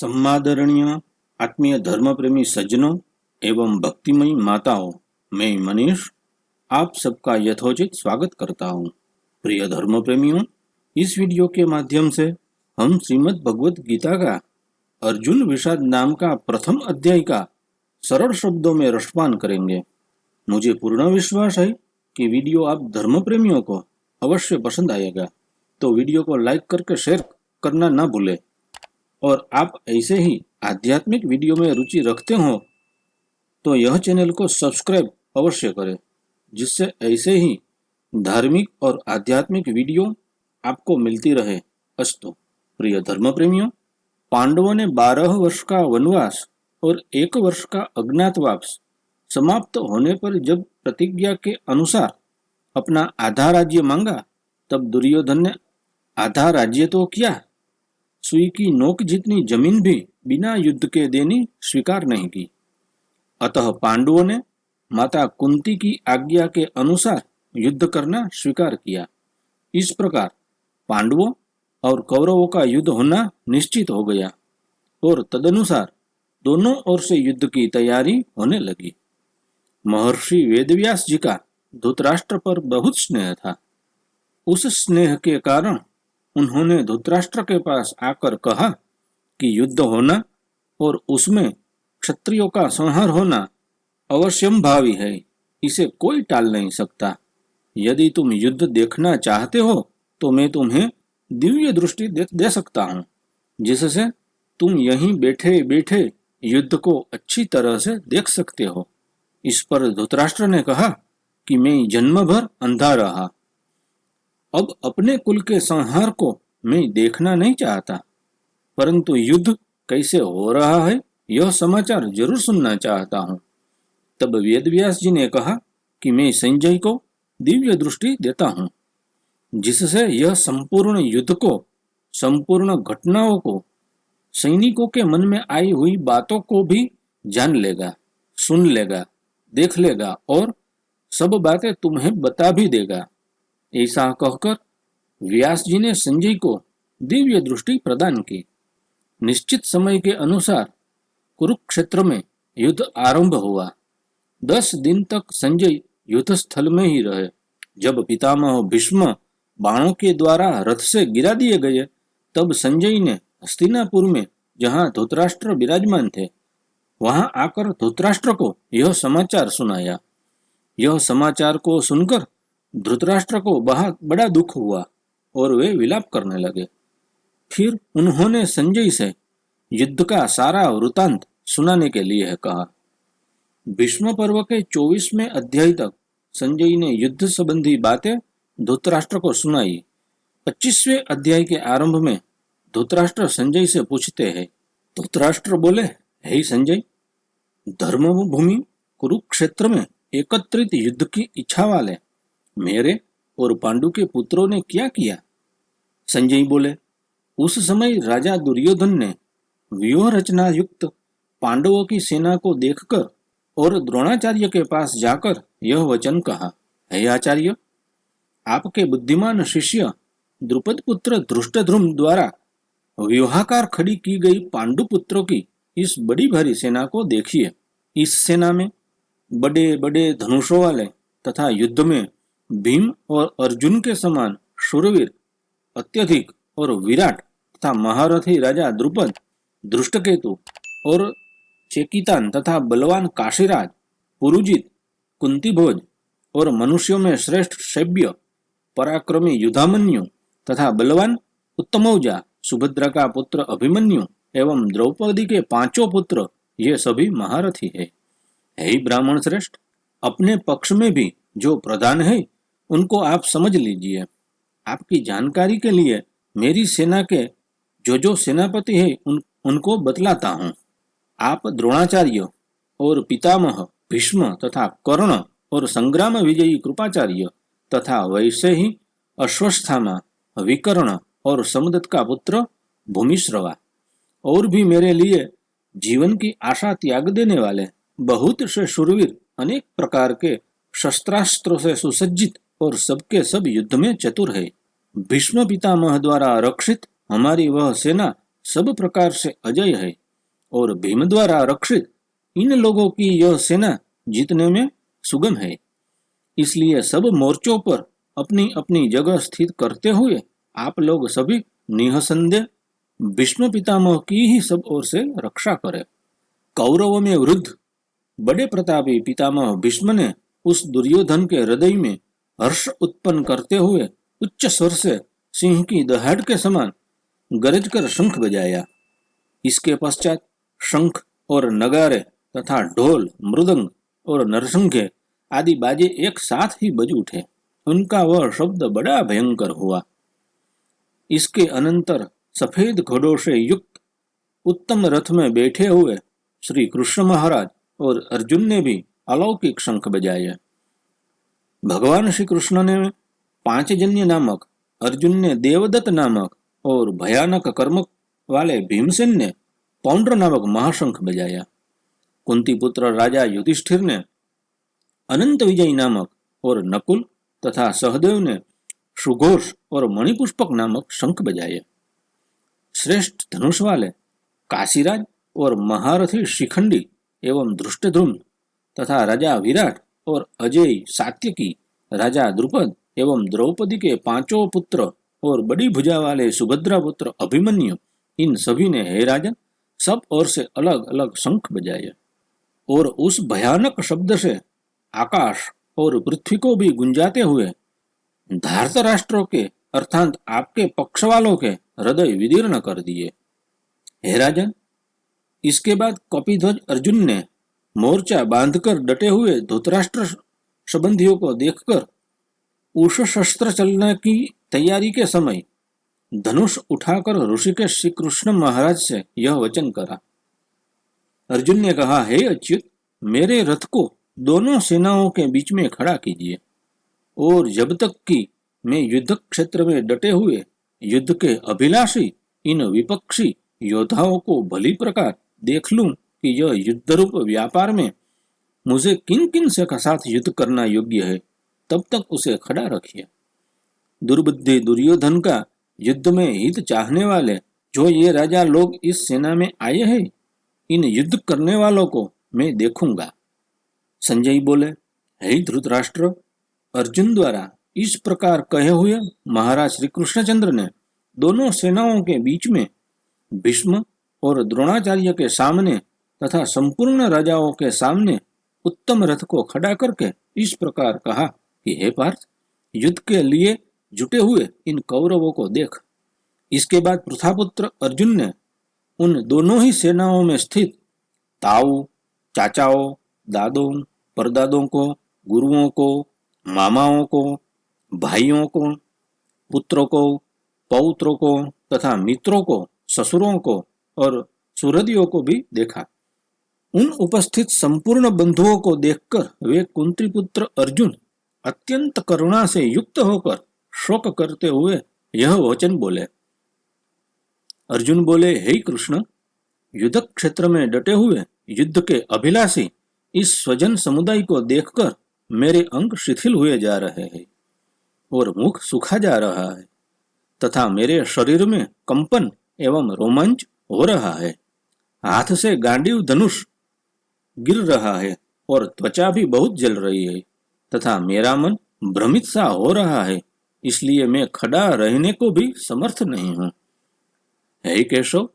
सम्मादरणीय आत्मीय धर्मप्रेमी सज्जनों एवं भक्तिमयी माताओं, मैं मनीष आप सबका यथोचित स्वागत करता हूँ। प्रिय धर्म प्रेमियों, इस वीडियो के माध्यम से हम श्रीमद् भगवत गीता का अर्जुन विषाद नाम का प्रथम अध्याय का सरल शब्दों में रसपान करेंगे। मुझे पूर्ण विश्वास है कि वीडियो आप धर्म प्रेमियों को अवश्य पसंद आएगा, तो वीडियो को लाइक करके शेयर करना ना भूलें। और आप ऐसे ही आध्यात्मिक वीडियो में रुचि रखते हो तो यह चैनल को सब्सक्राइब अवश्य करें, जिससे ऐसे ही धार्मिक और आध्यात्मिक वीडियो आपको मिलती रहे। अस्तु। प्रिय धर्म प्रेमियों, पांडवों ने 12 वर्ष का वनवास और 1 वर्ष का अज्ञातवास समाप्त होने पर जब प्रतिज्ञा के अनुसार अपना आधा राज्य मांगा, तब दुर्योधन ने आधा राज्य तो क्या, सुई की नोक जितनी जमीन भी बिना युद्ध के देनी स्वीकार नहीं की। अतः पांडवों ने माता कुंती की आज्ञा के अनुसार युद्ध करना स्वीकार किया। इस प्रकार पांडवों और कौरवों का युद्ध होना निश्चित हो गया और तदनुसार दोनों ओर से युद्ध की तैयारी होने लगी। महर्षि वेदव्यास जी का धृतराष्ट्र पर बहुत स्नेह था। उस स्नेह के कारण उन्होंने धृतराष्ट्र के पास आकर कहा कि युद्ध होना और उसमें क्षत्रियों का संहार होना अवश्यंभावी है, इसे कोई टाल नहीं सकता। यदि तुम युद्ध देखना चाहते हो तो मैं तुम्हें दिव्य दृष्टि दे सकता हूँ, जिससे तुम यहीं बैठे बैठे युद्ध को अच्छी तरह से देख सकते हो। इस पर धृतराष्ट्र ने कहा कि मैं जन्म भर अंधा रहा, अब अपने कुल के संहार को मैं देखना नहीं चाहता, परंतु युद्ध कैसे हो रहा है यह समाचार जरूर सुनना चाहता हूँ। तब वेदव्यास जी ने कहा कि मैं संजय को दिव्य दृष्टि देता हूँ, जिससे यह संपूर्ण युद्ध को, संपूर्ण घटनाओं को, सैनिकों के मन में आई हुई बातों को भी जान लेगा, सुन लेगा, देख लेगा और सब बातें तुम्हें बता भी देगा। ऐसा कहकर व्यास जी ने संजय को दिव्य दृष्टि प्रदान की। निश्चित समय के अनुसार कुरुक्षेत्र में युद्ध आरंभ हुआ। 10 दिन तक संजय युद्ध स्थल में ही रहे। जब पितामह भीष्म बाणों के द्वारा रथ से गिरा दिए गए, तब संजय ने हस्तिनापुर में, जहां धृतराष्ट्र विराजमान थे, वहां आकर धृतराष्ट्र को यह समाचार सुनाया। यह समाचार को सुनकर धृतराष्ट्र को बड़ा दुख हुआ और वे विलाप करने लगे। फिर उन्होंने संजय से युद्ध का सारा वृतांत सुनाने के लिए कहा। भीष्म पर्व के 24वें अध्याय तक संजय ने युद्ध संबंधी बातें धृतराष्ट्र को सुनाई। 25वें अध्याय के आरंभ में धृतराष्ट्र संजय से पूछते हैं। धृतराष्ट्र बोले, हे संजय, धर्मभूमि कुरुक्षेत्र में एकत्रित युद्ध की इच्छा वाले मेरे और पांडु के पुत्रों ने क्या किया? संजय बोले, उस समय राजा दुर्योधन ने व्यूह रचना युक्त पांडवों की सेना को देखकर और द्रोणाचार्य के पास जाकर यह वचन कहा, हे आचार्य, आपके बुद्धिमान शिष्य द्रुपद पुत्र धृष्टद्युम्न द्वारा व्यूहाकार खड़ी की गई पांडु पुत्रों की इस बड़ी भारी सेना को देखिए। इस सेना में बड़े बड़े धनुषों वाले तथा युद्ध में भीम और अर्जुन के समान शूरवीर, अत्यधिक और विराट तथा महारथी राजा द्रुपद, धृष्टकेतु और चेकितान तथा बलवान काशीराज, पुरुजित, कुंतीभोज और मनुष्यों में श्रेष्ठ शैब्य, पराक्रमी युधामन्यु तथा बलवान उत्तमौजा, सुभद्रा का पुत्र अभिमन्यु एवं द्रौपदी के 5 पुत्र, ये सभी महारथी है। हे ब्राह्मण श्रेष्ठ, अपने पक्ष में भी जो प्रधान है उनको आप समझ लीजिए। आपकी जानकारी के लिए मेरी सेना के जो सेनापति है उनको बतलाता हूँ। आप द्रोणाचार्य और पितामह भीष्म तथा कर्ण और संग्राम विजयी कृपाचार्य तथा वैसे ही अश्वस्थामा, विकर्ण और समदत्त का पुत्र भूमिश्रवा, और भी मेरे लिए जीवन की आशा त्याग देने वाले बहुत से शूरवीर, अनेक प्रकार के शस्त्रास्त्रों से सुसज्जित और सबके सब युद्ध में चतुर है। भीष्म पितामह द्वारा रक्षित हमारी वह सेना सब प्रकार से अजय है और भीम द्वारा रक्षित इन लोगों की यह सेना जीतने में सुगम है। इसलिए सब मोर्चों पर अपनी अपनी जगह स्थित करते हुए आप लोग सभी निसंदेह भीष्म पितामह की ही सब ओर से रक्षा करें। कौरवों में वृद्ध बड़े प्रतापी पितामह भीष्म ने उस दुर्योधन के हृदय में हर्ष उत्पन्न करते हुए उच्च स्वर से सिंह की दहाड़ के समान गरज कर शंख बजाया। इसके पश्चात शंख और नगारे तथा ढोल, मृदंग और नरसिंघे आदि बाजे एक साथ ही बज उठे। उनका वह शब्द बड़ा भयंकर हुआ। इसके अनंतर सफेद घोड़ों से युक्त उत्तम रथ में बैठे हुए श्री कृष्ण महाराज और अर्जुन ने भी अलौकिक शंख बजाए। भगवान श्री कृष्ण ने पांचजन्य नामक, अर्जुन ने देवदत्त नामक और भयानक कर्म वाले भीमसेन ने पौंड्र नामक महाशंख बजाया। कुंती पुत्र राजा युधिष्ठिर ने अनंत विजय नामक और नकुल तथा सहदेव ने सुघोष और मणिपुष्पक नामक शंख बजाए। श्रेष्ठ धनुष वाले काशीराज और महारथी शिखंडी एवं धृष्टद्युम्न तथा राजा विराट और अजय सात्यकी, राजा द्रुपद एवं द्रौपदी के पांचों पुत्र और बड़ी भुजा वाले सुभद्रा पुत्र अभिमन्यु, इन सभी ने हे राजन सब ओर से अलग अलग शंख बजाए और उस भयानक शब्द से आकाश और पृथ्वी को भी गुंजाते हुए धार्तराष्ट्रों के अर्थात आपके पक्ष वालों के हृदय विदीर्ण कर दिए। हे राजन, इसके बाद कपिध्वज अर्जुन ने मोर्चा बांधकर डटे हुए धृतराष्ट्र संबंधियों को देखकर उस शस्त्र चलने की तैयारी के समय धनुष उठाकर ऋषिकेश श्री कृष्ण महाराज से यह वचन करा। अर्जुन ने कहा, हे अच्युत, मेरे रथ को दोनों सेनाओं के बीच में खड़ा कीजिए और जब तक कि मैं युद्ध क्षेत्र में डटे हुए युद्ध के अभिलाषी इन विपक्षी योद्धाओं को भली प्रकार देख लूं कि यह युद्ध रूप व्यापार में मुझे किन किन से साथ युद्ध करना योग्य है, तब तक उसे खड़ा रखिए। दुर्बुद्धि दुर्योधन का युद्ध में हित चाहने वाले जो ये राजा लोग इस सेना में आए हैं, इन युद्ध करने वालों को मैं देखूंगा। संजय बोले, हे धृतराष्ट्र, अर्जुन द्वारा इस प्रकार कहे हुए महाराज श्री कृष्णचंद्र ने दोनों सेनाओं के बीच में भीष्म और द्रोणाचार्य के सामने तथा संपूर्ण राजाओं के सामने उत्तम रथ को खड़ा करके इस प्रकार कहा कि हे पार्थ, युद्ध के लिए जुटे हुए इन कौरवों को देख। इसके बाद पृथापुत्र अर्जुन ने उन दोनों ही सेनाओं में स्थित ताऊ, चाचाओं, दादों, परदादों को, गुरुओं को, मामाओं को, भाइयों को, पुत्रों को, पौत्रों को तथा मित्रों को, ससुरों को और सुहृदियों को भी देखा। उन उपस्थित संपूर्ण बंधुओं को देखकर वे कुंती पुत्र अर्जुन अत्यंत करुणा से युक्त होकर शोक करते हुए यह वचन बोले। अर्जुन बोले, हे कृष्ण, युद्ध क्षेत्र में डटे हुए युद्ध के अभिलाषी इस स्वजन समुदाय को देखकर मेरे अंग शिथिल हुए जा रहे हैं और मुख सूखा जा रहा है तथा मेरे शरीर में कंपन एवं रोमांच हो रहा है। हाथ से गांडीव धनुष गिर रहा है और त्वचा भी बहुत जल रही है तथा मेरा मन भ्रमित सा हो रहा है, इसलिए मैं खड़ा रहने को भी समर्थ नहीं हूँ। हे केशव,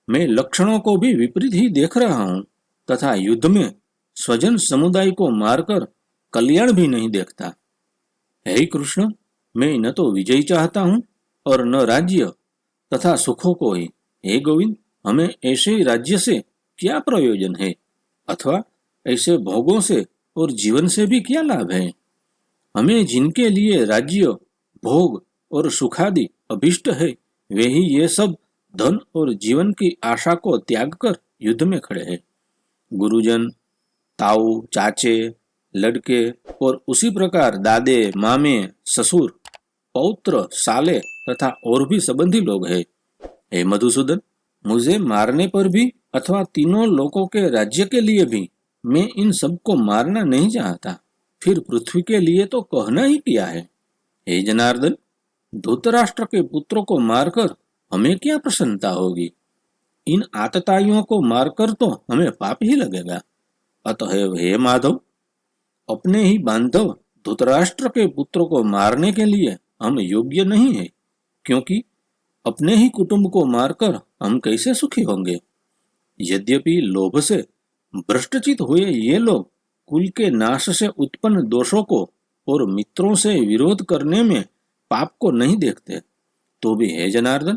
मैं लक्षणों को भी विपरीत ही देख रहा हूँ तथा युद्ध में स्वजन समुदाय को मारकर कल्याण भी नहीं देखता। हे कृष्ण, मैं न तो विजय चाहता हूँ और न राज्य तथा सुखों को ही। हे गोविंद, हमें ऐसे राज्य से क्या प्रयोजन है अथवा ऐसे भोगों से और जीवन से भी क्या लाभ है। हमें जिनके लिए राज्य, भोग और सुखादि अभिष्ट है, वे ही ये सब धन और जीवन की आशा को त्याग कर युद्ध में खड़े हैं। गुरुजन, ताऊ, चाचे, लड़के और उसी प्रकार दादे, मामे, ससुर, पौत्र, साले तथा और भी संबंधी लोग हैं। हे मधुसूदन, मुझे मारने पर भी अथवा तीनों लोकों के राज्य के लिए भी मैं इन सबको मारना नहीं चाहता, फिर पृथ्वी के लिए तो कहना ही किया है। हे जनार्दन, धृतराष्ट्र के पुत्रों को मारकर हमें क्या प्रसन्नता होगी इन आतताइयों को मारकर तो हमें पाप ही लगेगा। अतएव हे माधव, अपने ही बांधव धृतराष्ट्र के पुत्र को मारने के लिए हम योग्य नहीं है, क्योंकि अपने ही कुटुंब को मारकर हम कैसे सुखी होंगे। यद्यपि लोभ से भ्रष्टचित हुए ये लोग कुल के नाश से उत्पन्न दोषों को और मित्रों से विरोध करने में पाप को नहीं देखते, तो भी हे जनार्दन,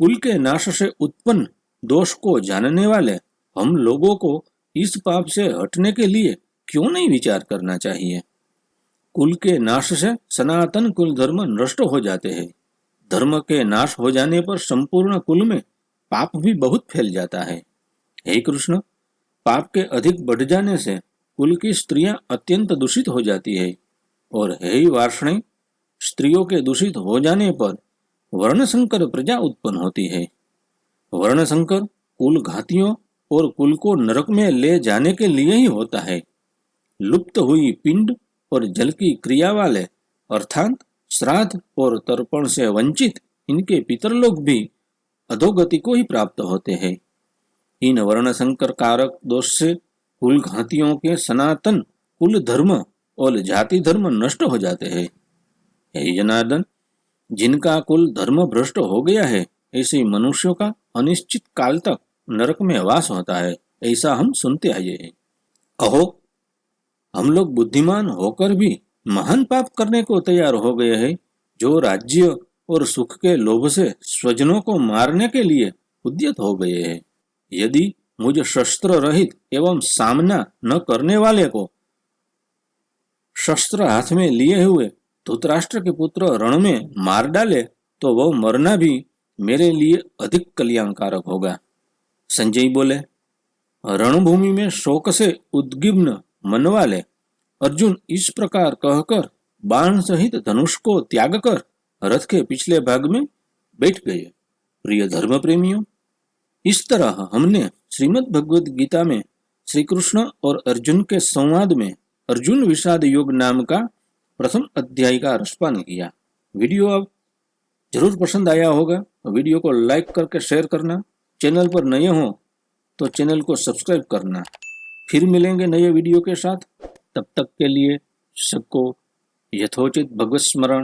कुल के नाश से उत्पन्न दोष को जानने वाले हम लोगों को इस पाप से हटने के लिए क्यों नहीं विचार करना चाहिए। कुल के नाश से सनातन कुल धर्म नष्ट हो जाते हैं। धर्म के नाश हो जाने पर संपूर्ण कुल में पाप भी बहुत फैल जाता है। हे कृष्ण, पाप के अधिक बढ़ जाने से कुल की स्त्रियां अत्यंत दूषित हो जाती है, और हे वार्ष्णेय, स्त्रियों के दूषित हो जाने पर वर्णशंकर प्रजा उत्पन्न होती है। वर्णशंकर कुल घातियों और कुल को नरक में ले जाने के लिए ही होता है। लुप्त हुई पिंड और जल की क्रिया वाले अर्थात श्राद्ध और तर्पण से वंचित इनके पितरलोक भी अधोगति को ही प्राप्त होते हैं। इन वर्णशंकर कारक दोष से कुल घातियों के सनातन कुल धर्म और जाति धर्म नष्ट हो जाते हैं। हे जनार्दन, जिनका कुल धर्म भ्रष्ट हो गया है, ऐसे मनुष्यों का अनिश्चित काल तक नरक में वास होता है, ऐसा हम सुनते आए हैं। अहो, हम लोग बुद्धिमान होकर भी महान पाप करने को तैयार हो गए हैं, जो राज्य और सुख के लोभ से स्वजनों को मारने के लिए उद्यत हो गए हैं। यदि मुझ शस्त्र रहित एवं सामना न करने वाले को शस्त्र हाथ में लिए हुए धृतराष्ट्र के पुत्र रण में मार डाले, तो वह मरना भी मेरे लिए अधिक कल्याणकारक होगा। संजय बोले, रणभूमि में शोक से उद्विग्न मन वाले अर्जुन इस प्रकार कहकर बाण सहित धनुष को त्याग कर रथ के पिछले भाग में बैठ गए। प्रिय धर्म प्रेमियों, इस तरह हमने श्रीमद् भगवद गीता में श्री कृष्ण और अर्जुन के संवाद में अर्जुन विषाद योग नाम का प्रथम अध्याय का रसपान किया। वीडियो अब जरूर पसंद आया होगा। वीडियो को लाइक करके शेयर करना, चैनल पर नए हो तो चैनल को सब्सक्राइब करना। फिर मिलेंगे नए वीडियो के साथ, तब तक के लिए सबको यथोचित भगवत स्मरण।